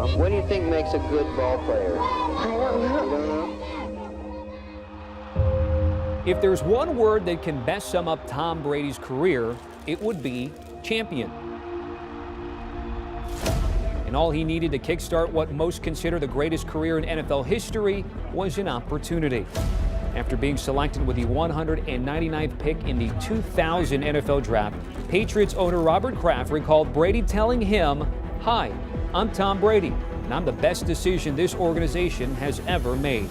know. What do you think makes a good ball player? I don't know. You don't know? If there's one word that can best sum up Tom Brady's career, it would be champion. And all he needed to kickstart what most consider the greatest career in NFL history was an opportunity. After being selected with the 199th pick in the 2000 NFL Draft, Patriots owner Robert Kraft recalled Brady telling him, "Hi, I'm Tom Brady, and I'm the best decision this organization has ever made."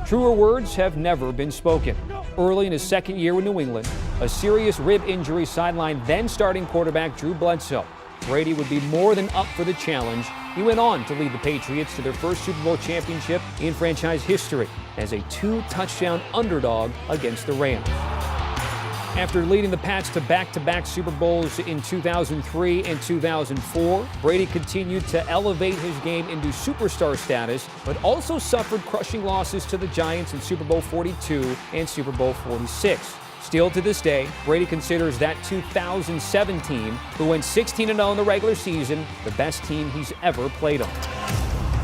Truer words have never been spoken. Early in his second year in New England, a serious rib injury sidelined then starting quarterback Drew Bledsoe. Brady would be more than up for the challenge. He went on to lead the Patriots to their first Super Bowl championship in franchise history as a 2-touchdown underdog against the Rams. After leading the Pats to back-to-back Super Bowls in 2003 and 2004, Brady continued to elevate his game into superstar status, but also suffered crushing losses to the Giants in Super Bowl 42 and Super Bowl 46. Still to this day, Brady considers that 2007 team, who went 16-0 in the regular season, the best team he's ever played on.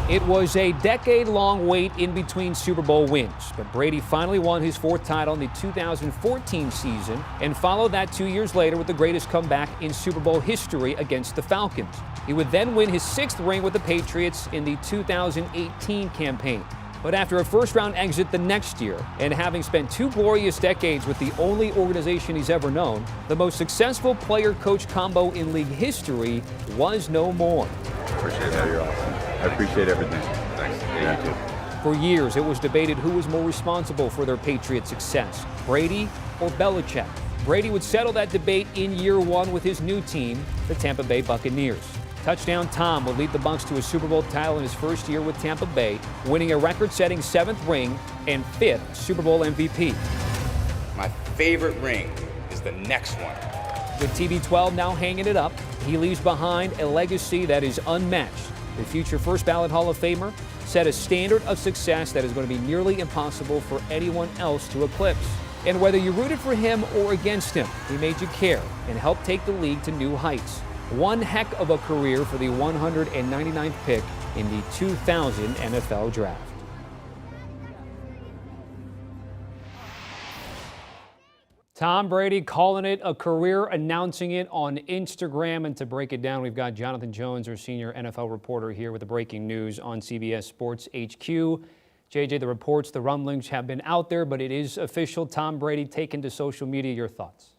It was a decade-long wait in between Super Bowl wins, but Brady finally won his 4th title in the 2014 season and followed that 2 years later with the greatest comeback in Super Bowl history against the Falcons. He would then win his 6th ring with the Patriots in the 2018 campaign. But after a first-round exit the next year, and having spent 2 glorious decades with the only organization he's ever known, the most successful player-coach combo in league history was no more. Appreciate that. You're awesome. I appreciate everything. Thanks. Yeah, you too. For years, it was debated who was more responsible for their Patriots' success, Brady or Belichick. Brady would settle that debate in year 1 with his new team, the Tampa Bay Buccaneers. Touchdown Tom would lead the Bucs to a Super Bowl title in his first year with Tampa Bay, winning a record-setting 7th ring and 5th Super Bowl MVP. My favorite ring is the next one. With TB12 now hanging it up, he leaves behind a legacy that is unmatched. The future first-ballot Hall of Famer set a standard of success that is going to be nearly impossible for anyone else to eclipse. And whether you rooted for him or against him, he made you care and helped take the league to new heights. One heck of a career for the 199th pick in the 2000 NFL Draft. Tom Brady calling it a career, announcing it on Instagram. And to break it down, we've got Jonathan Jones, our senior NFL reporter, here with the breaking news on CBS Sports HQ. JJ, the reports, the rumblings have been out there, but it is official. Tom Brady taken to social media. Your thoughts?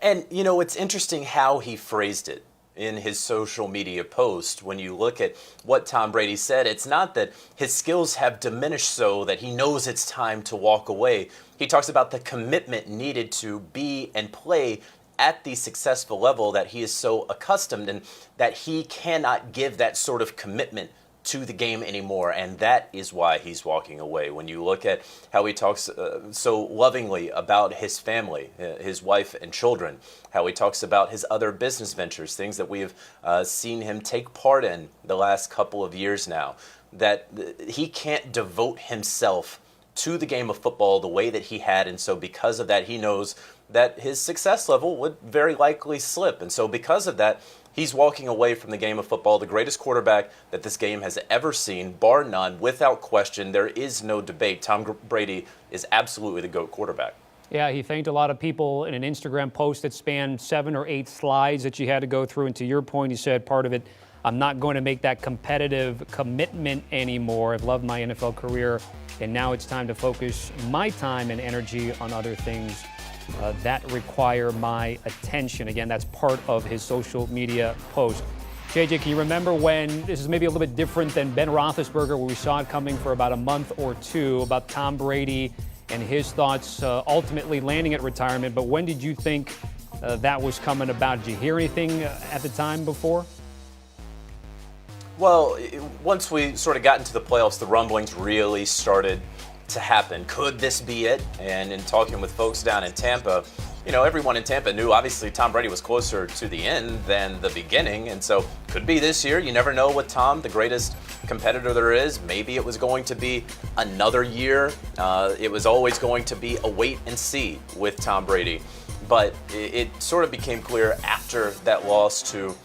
And, you know, it's interesting how he phrased it in his social media post. When you look at what Tom Brady said, it's not that his skills have diminished so that he knows it's time to walk away. He talks about the commitment needed to be and play at the successful level that he is so accustomed, and that he cannot give that sort of commitment to the game anymore, and that is why he's walking away. When you look at how he talks so lovingly about his family, his wife and children, how he talks about his other business ventures, things that we have seen him take part in the last couple of years now, that he can't devote himself to the game of football the way that he had, and so because of that, he knows that his success level would very likely slip, and so because of that, he's walking away from the game of football, the greatest quarterback that this game has ever seen, bar none, without question. There is no debate. Tom Brady is absolutely the GOAT quarterback. Yeah, he thanked a lot of people in an Instagram post that spanned 7 or 8 slides that you had to go through. And to your point, he said part of it, I'm not going to make that competitive commitment anymore. I've loved my NFL career, and now it's time to focus my time and energy on other things that require my attention. Again, that's part of his social media post. JJ, can you remember when, this is maybe a little bit different than Ben Roethlisberger, where we saw it coming for about a month or two, about Tom Brady and his thoughts ultimately landing at retirement, but when did you think that was coming about? Did you hear anything at the time before? Well, once we sort of got into the playoffs, the rumblings really started to happen. Could this be it? And in talking with folks down in Tampa, you know, everyone in Tampa knew obviously Tom Brady was closer to the end than the beginning, and so could be this year. You never know with Tom, the greatest competitor there is. Maybe it was going to be another year. It was always going to be a wait and see with Tom Brady. But it sort of became clear after that loss to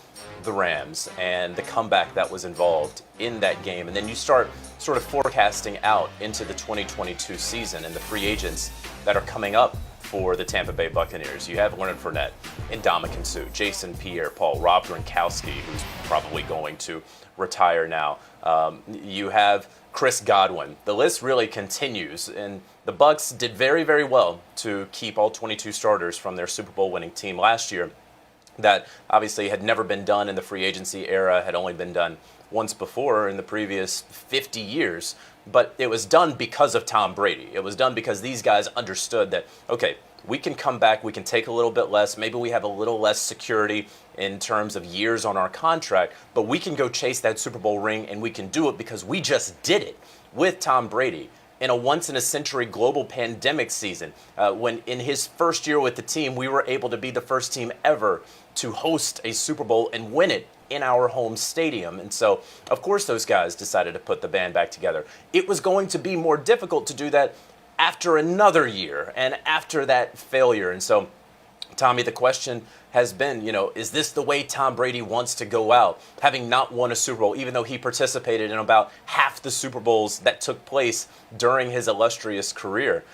the Rams and the comeback that was involved in that game, and then you start sort of forecasting out into the 2022 season and the free agents that are coming up for the Tampa Bay Buccaneers. You have Leonard Fournette, Ndamukong Suh, Jason Pierre-Paul, Rob Gronkowski, who's probably going to retire now. You have Chris Godwin. The list really continues, and the Bucs did very, very well to keep all 22 starters from their Super Bowl winning team last year. That obviously had never been done in the free agency era, had only been done once before in the previous 50 years. But it was done because of Tom Brady. It was done because these guys understood that, okay, we can come back, we can take a little bit less, maybe we have a little less security in terms of years on our contract, but we can go chase that Super Bowl ring, and we can do it because we just did it with Tom Brady in a once-in-a-century global pandemic season. When in his first year with the team, we were able to be the first team ever to host a Super Bowl and win it in our home stadium. And so, of course, those guys decided to put the band back together. It was going to be more difficult to do that after another year and after that failure. And so, Tommy, the question has been, is this the way Tom Brady wants to go out, having not won a Super Bowl, even though he participated in about half the Super Bowls that took place during his illustrious career?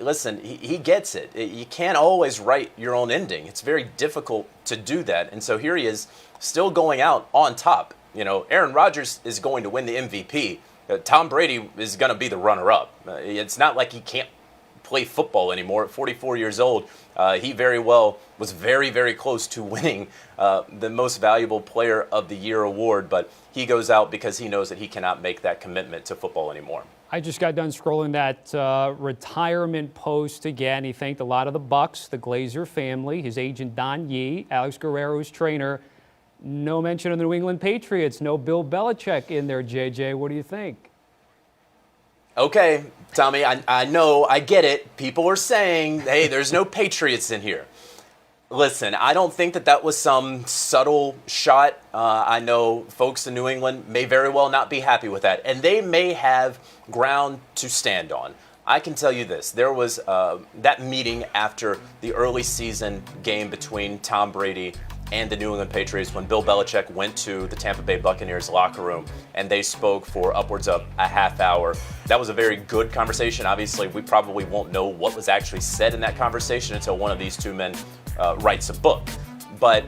Listen, he gets it. You can't always write your own ending. It's very difficult to do that. And so here he is, still going out on top. Aaron Rodgers is going to win the MVP. Tom Brady is going to be the runner-up. It's not like he can't play football anymore. At 44 years old, he very well was very, very close to winning the Most Valuable Player of the Year award, but he goes out because he knows that he cannot make that commitment to football anymore. I just got done scrolling that retirement post again. He thanked a lot of the Bucs, the Glazer family, his agent Don Yee, Alex Guerrero's trainer. No mention of the New England Patriots. No Bill Belichick in there, JJ. What do you think? Okay, Tommy, I know, I get it. People are saying, hey, there's no Patriots in here. Listen, I don't think that was some subtle shot. I know folks in New England may very well not be happy with that, and they may have ground to stand on. I can tell you this. There was that meeting after the early season game between Tom Brady and the New England Patriots when Bill Belichick went to the Tampa Bay Buccaneers locker room and they spoke for upwards of a half hour. That was a very good conversation. Obviously, we probably won't know what was actually said in that conversation until one of these two men writes a book. But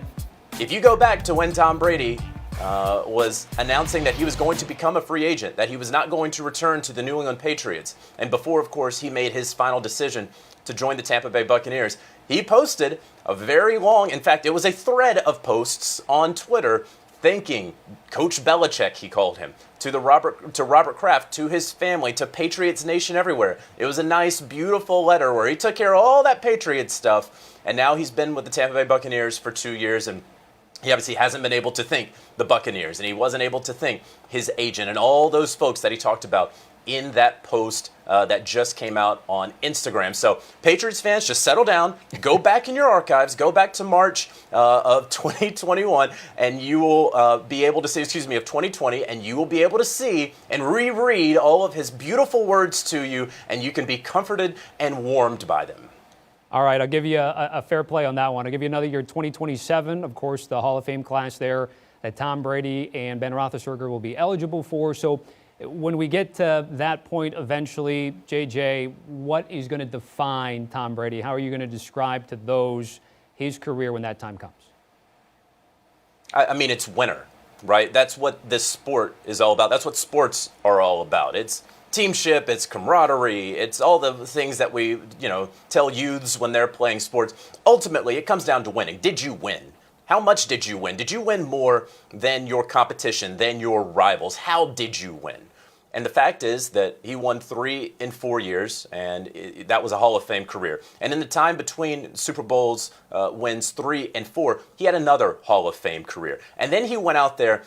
if you go back to when Tom Brady was announcing that he was going to become a free agent, that he was not going to return to the New England Patriots, and before, of course, he made his final decision to join the Tampa Bay Buccaneers, he posted a very long, in fact, it was a thread of posts on Twitter thanking Coach Belichick, he called him, to Robert Kraft, to his family, to Patriots Nation everywhere. It was a nice, beautiful letter where he took care of all that Patriots stuff, and now he's been with the Tampa Bay Buccaneers for 2 years, and he obviously hasn't been able to thank the Buccaneers, and he wasn't able to thank his agent and all those folks that he talked about in that post that just came out on Instagram. So Patriots fans, just settle down, go back in your archives, go back to March of 2021, and you will be able to see, of 2020, and you will be able to see and reread all of his beautiful words to you, and you can be comforted and warmed by them. All right, I'll give you a fair play on that one. I'll give you another year, 2027, of course, the Hall of Fame class there that Tom Brady and Ben Roethlisberger will be eligible for. So when we get to that point eventually, JJ, what is going to define Tom Brady? How are you going to describe to those his career when that time comes? I mean, it's winner, right? That's what this sport is all about. That's what sports are all about. It's teamship, it's camaraderie, it's all the things that we, tell youths when they're playing sports. Ultimately, it comes down to winning. Did you win? How much did you win? Did you win more than your competition, than your rivals? How did you win? And the fact is that he won 3 in 4 years, and that was a Hall of Fame career. And in the time between Super Bowls wins 3 and 4, he had another Hall of Fame career. And then he went out there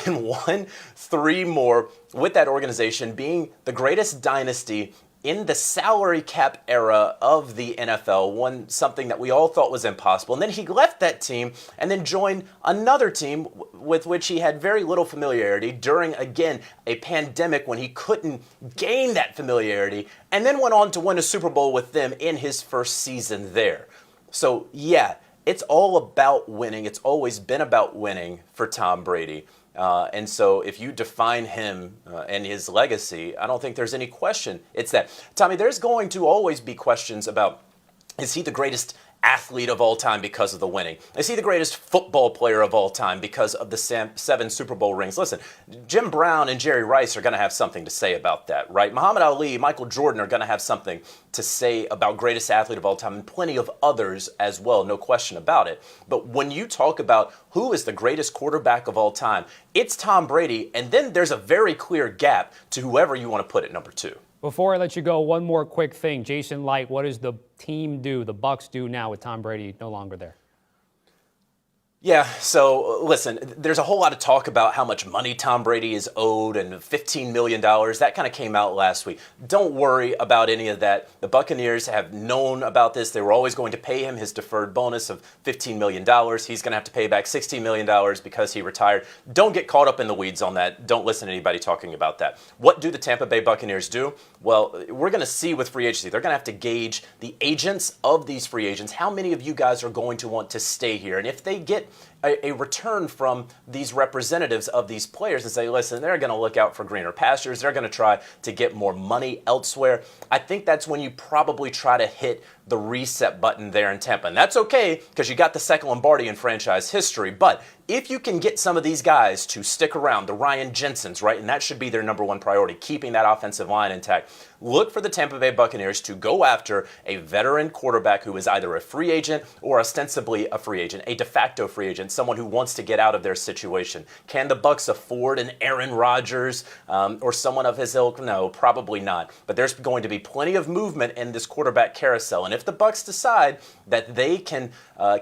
and won 3 more with that organization, being the greatest dynasty in the salary cap era of the NFL, won something that we all thought was impossible. And then he left that team and then joined another team with which he had very little familiarity during, again, a pandemic when he couldn't gain that familiarity, and then went on to win a Super Bowl with them in his first season there. So, yeah, it's all about winning. It's always been about winning for Tom Brady. And so if you define him and his legacy, I don't think there's any question. It's that. Tommy, there's going to always be questions about, is he the greatest athlete of all time because of the winning? Is he the greatest football player of all time because of the 7 Super Bowl rings? Listen, Jim Brown and Jerry Rice are going to have something to say about that, right? Muhammad Ali, Michael Jordan are going to have something to say about greatest athlete of all time, and plenty of others as well, no question about it. But when you talk about who is the greatest quarterback of all time, it's Tom Brady, and then there's a very clear gap to whoever you want to put at number 2. Before I let you go, one more quick thing. Jason Light, what does the team do, the Bucks do now with Tom Brady no longer there? Yeah, so listen, there's a whole lot of talk about how much money Tom Brady is owed and $15 million. That kind of came out last week. Don't worry about any of that. The Buccaneers have known about this. They were always going to pay him his deferred bonus of $15 million. He's going to have to pay back $16 million because he retired. Don't get caught up in the weeds on that. Don't listen to anybody talking about that. What do the Tampa Bay Buccaneers do? Well, we're going to see with free agency. They're going to have to gauge the agents of these free agents. How many of you guys are going to want to stay here? And if they get a return from these representatives of these players and say, listen, they're going to look out for greener pastures. They're going to try to get more money elsewhere. I think that's when you probably try to hit the reset button there in Tampa. And that's okay because you got the second Lombardi in franchise history. But if you can get some of these guys to stick around, the Ryan Jensens, right, and that should be their number one priority, keeping that offensive line intact, look for the Tampa Bay Buccaneers to go after a veteran quarterback who is either a free agent or ostensibly a free agent, a de facto free agent, someone who wants to get out of their situation. Can the Bucs afford an Aaron Rodgers or someone of his ilk? No, probably not. But there's going to be plenty of movement in this quarterback carousel. And if the Bucs decide that they can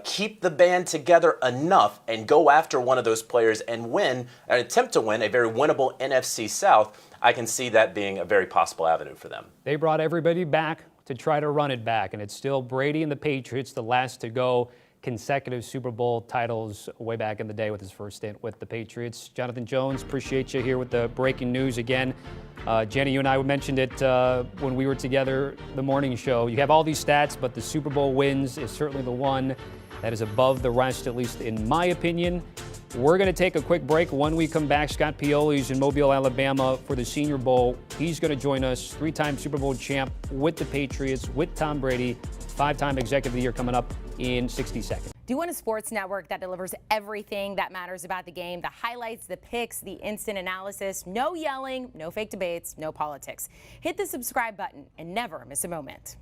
keep the band together enough and go after one of those players and win, and attempt to win a very winnable NFC South, I can see that being a very possible avenue for them. They brought everybody back to try to run it back, and it's still Brady and the Patriots, the last to go, consecutive Super Bowl titles way back in the day with his first stint with the Patriots. Jonathan Jones, appreciate you here with the breaking news again. Jenny, you and I mentioned it when we were together, the morning show. You have all these stats, but the Super Bowl wins is certainly the one that is above the rest, at least in my opinion. We're going to take a quick break. When we come back, Scott Pioli's in Mobile, Alabama for the Senior Bowl. He's going to join us, 3-time Super Bowl champ with the Patriots, with Tom Brady, 5-time Executive of the Year coming up in 60 seconds. Do you want a sports network that delivers everything that matters about the game? The highlights, the picks, the instant analysis, no yelling, no fake debates, no politics. Hit the subscribe button and never miss a moment.